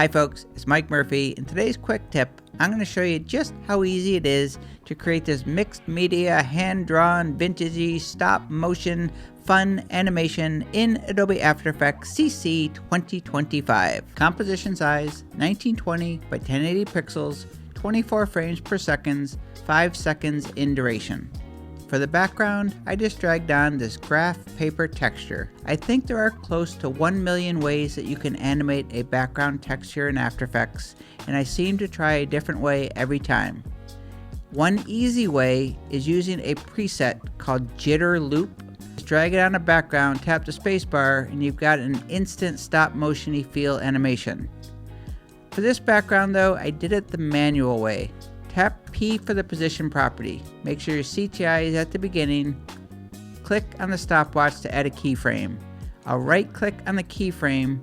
Hi folks, it's Mike Murphy. In today's quick tip, I'm going to show you just how easy it is to create this mixed media, hand-drawn, vintagey, stop-motion, fun animation in Adobe After Effects CC 2025. Composition size 1920 by 1080 pixels, 24 frames per second, 5 seconds in duration. For the background, I just dragged on this graph paper texture. I think there are close to 1 million ways that you can animate a background texture in After Effects, and I seem to try a different way every time. One easy way is using a preset called Jitter Loop. Just drag it on a background, tap the spacebar, and you've got an instant stop motion-y feel animation. For this background though, I did it the manual way. Tap P for the position property. Make sure your CTI is at the beginning. Click on the stopwatch to add a keyframe. I'll right click on the keyframe.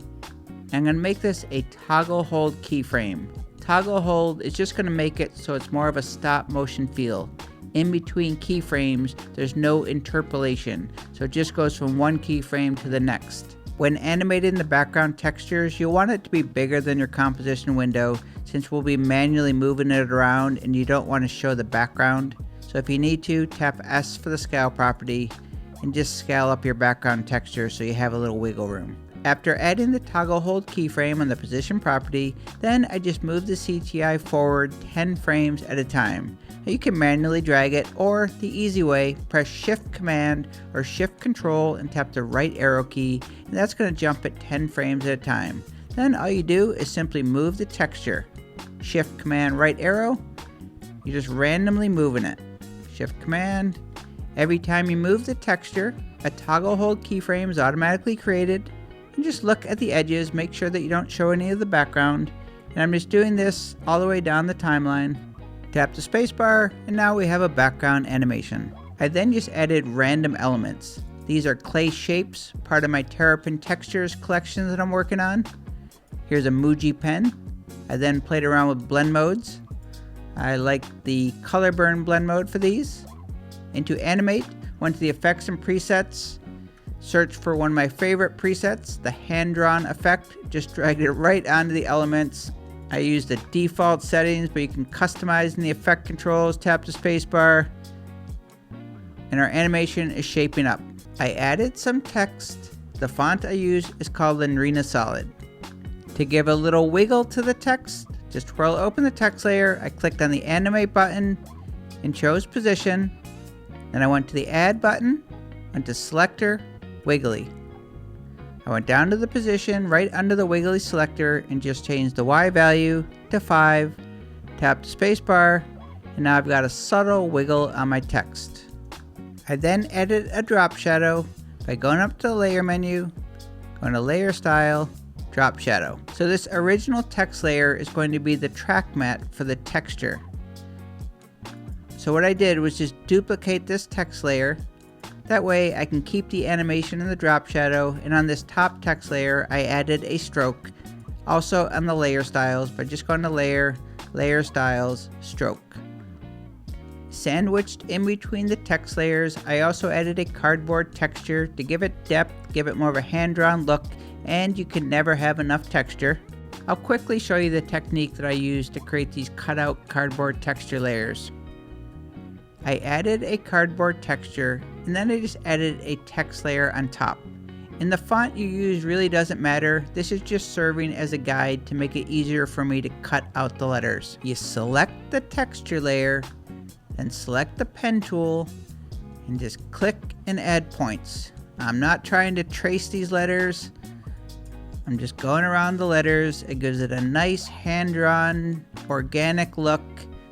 I'm going to make this a toggle hold keyframe. Toggle hold is just going to make it so it's more of a stop motion feel. In between keyframes, there's no interpolation, so it just goes from one keyframe to the next. When animating the background textures, you'll want it to be bigger than your composition window since we'll be manually moving it around and you don't want to show the background. So if you need to, tap S for the scale property and just scale up your background texture so you have a little wiggle room. After adding the toggle hold keyframe on the position property, then I just move the CTI forward 10 frames at a time. Now you can manually drag it, or the easy way, press Shift Command or Shift Control and tap the right arrow key, and that's going to jump it 10 frames at a time. Then all you do is simply move the texture. Shift Command right arrow, you're just randomly moving it. Shift Command. Every time you move the texture, a toggle hold keyframe is automatically created. And just look at the edges, make sure that you don't show any of the background. And I'm just doing this all the way down the timeline. Tap the spacebar, and now we have a background animation. I then just added random elements. These are clay shapes, part of my Terrapin Textures collection that I'm working on. Here's a Muji pen. I then played around with blend modes. I like the color burn blend mode for these. Into Animate, went to the effects and presets. Search for one of my favorite presets, the hand-drawn effect. Just dragged it right onto the elements. I use the default settings, but you can customize in the effect controls. Tap the spacebar, and our animation is shaping up. I added some text. The font I use is called Lenrina Solid. To give a little wiggle to the text, just twirl open the text layer. I clicked on the Animate button and chose Position. Then I went to the Add button, went to Selector, Wiggly. I went down to the position right under the wiggly selector and just changed the Y value to 5, tapped the spacebar, and now I've got a subtle wiggle on my text. I then added a drop shadow by going up to the layer menu, going to layer style, drop shadow. So this original text layer is going to be the track matte for the texture. So what I did was just duplicate this text layer. That way I can keep the animation in the drop shadow, and on this top text layer I added a stroke. Also on the layer styles by just going to layer, layer styles, stroke. Sandwiched in between the text layers, I also added a cardboard texture to give it depth, give it more of a hand-drawn look, and you can never have enough texture. I'll quickly show you the technique that I used to create these cutout cardboard texture layers. I added a cardboard texture, and then I just added a text layer on top. And the font you use really doesn't matter. This is just serving as a guide to make it easier for me to cut out the letters. You select the texture layer, then select the pen tool, and just click and add points. I'm not trying to trace these letters. I'm just going around the letters. It gives it a nice hand-drawn, organic look.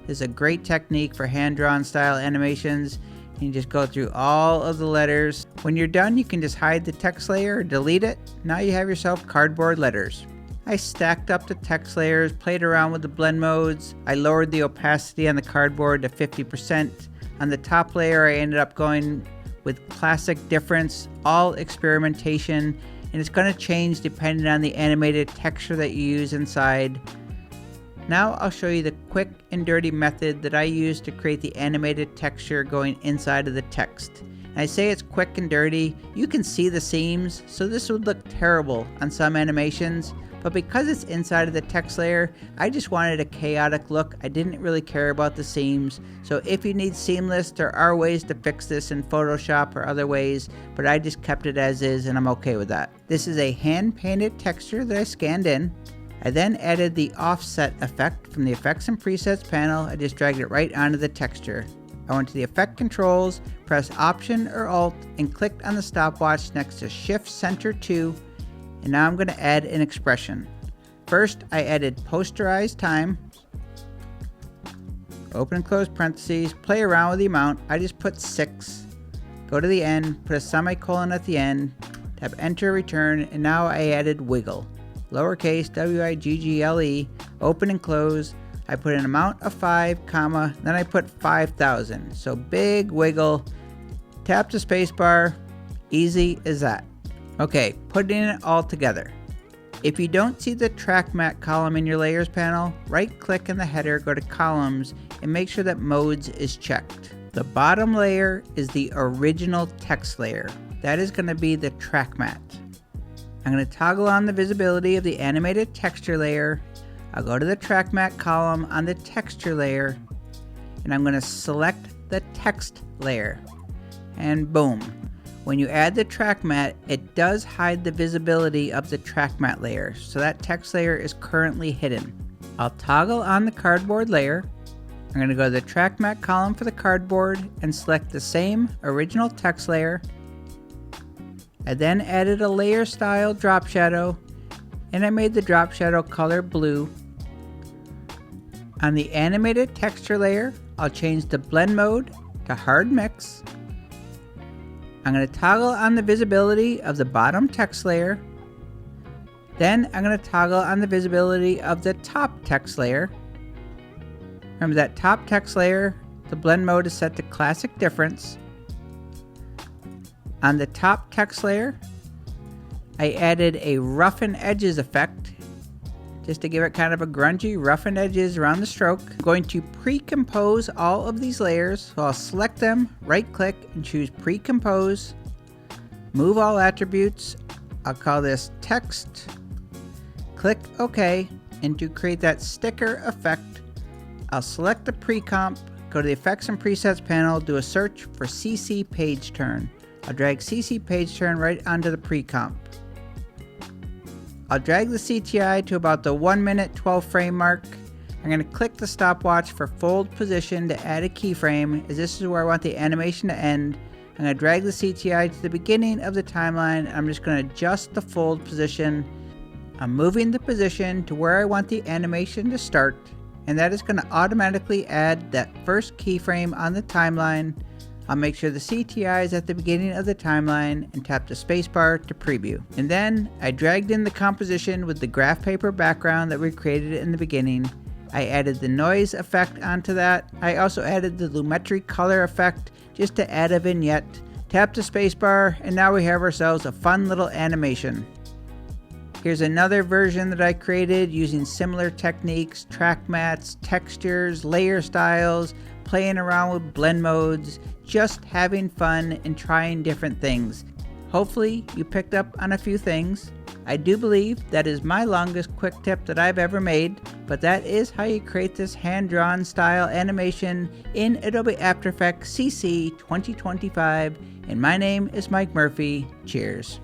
This is a great technique for hand-drawn style animations. You just go through all of the letters. When you're done, you can just hide the text layer or delete it. Now you have yourself cardboard letters. I stacked up the text layers, played around with the blend modes. I lowered the opacity on the cardboard to 50%. On the top layer, I ended up going with classic difference, all experimentation, and it's going to change depending on the animated texture that you use inside. Now I'll show you the quick and dirty method that I use to create the animated texture going inside of the text. And I say it's quick and dirty. You can see the seams, so this would look terrible on some animations, but because it's inside of the text layer, I just wanted a chaotic look. I didn't really care about the seams. So if you need seamless, there are ways to fix this in Photoshop or other ways, but I just kept it as is and I'm okay with that. This is a hand-painted texture that I scanned in. I then added the offset effect from the Effects and Presets panel. I just dragged it right onto the texture. I went to the Effect Controls, pressed Option or Alt, and clicked on the stopwatch next to Shift Center 2, and now I'm going to add an expression. First, I added posterizeTime, open and close parentheses, play around with the amount. I just put 6, go to the end, put a semicolon at the end, tap Enter, Return, and now I added Wiggle. Lowercase W-I-G-G-L-E, open and close. I put an amount of 5, comma, then I put 5,000. So big wiggle, tap the spacebar, easy as that. Okay, putting it all together. If you don't see the track mat column in your layers panel, right click in the header, go to columns, and make sure that modes is checked. The bottom layer is the original text layer. That is going to be the track mat. I'm going to toggle on the visibility of the animated texture layer. I'll go to the track mat column on the texture layer, and I'm going to select the text layer, and boom. When you add the track mat, it does hide the visibility of the track mat layer, so that text layer is currently hidden. I'll toggle on the cardboard layer. I'm going to go to the track mat column for the cardboard and select the same original text layer. I then added a layer style drop shadow, and I made the drop shadow color blue. On the animated texture layer, I'll change the blend mode to hard mix. I'm going to toggle on the visibility of the bottom text layer. Then I'm going to toggle on the visibility of the top text layer. Remember that top text layer, the blend mode is set to classic difference. On the top text layer, I added a roughen edges effect just to give it kind of a grungy roughen edges around the stroke. I'm going to pre-compose all of these layers, so I'll select them, right click and choose pre-compose, move all attributes. I'll call this text, click OK, and to create that sticker effect, I'll select the pre-comp, go to the Effects and Presets panel, do a search for CC page turn. I'll drag CC page turn right onto the pre-comp. I'll drag the CTI to about the 1 minute 12 frame mark. I'm going to click the stopwatch for fold position to add a keyframe, as this is where I want the animation to end. I'm going to drag the CTI to the beginning of the timeline. I'm just going to adjust the fold position. I'm moving the position to where I want the animation to start, and that is going to automatically add that first keyframe on the timeline. I'll make sure the CTI is at the beginning of the timeline and tap the spacebar to preview. And then I dragged in the composition with the graph paper background that we created in the beginning. I added the noise effect onto that. I also added the Lumetri color effect just to add a vignette. Tap the spacebar, and now we have ourselves a fun little animation. Here's another version that I created using similar techniques, track mats, textures, layer styles, playing around with blend modes, just having fun and trying different things. Hopefully you picked up on a few things. I do believe that is my longest quick tip that I've ever made, but that is how you create this hand-drawn style animation in Adobe After Effects CC 2025, and my name is Mike Murphy. Cheers.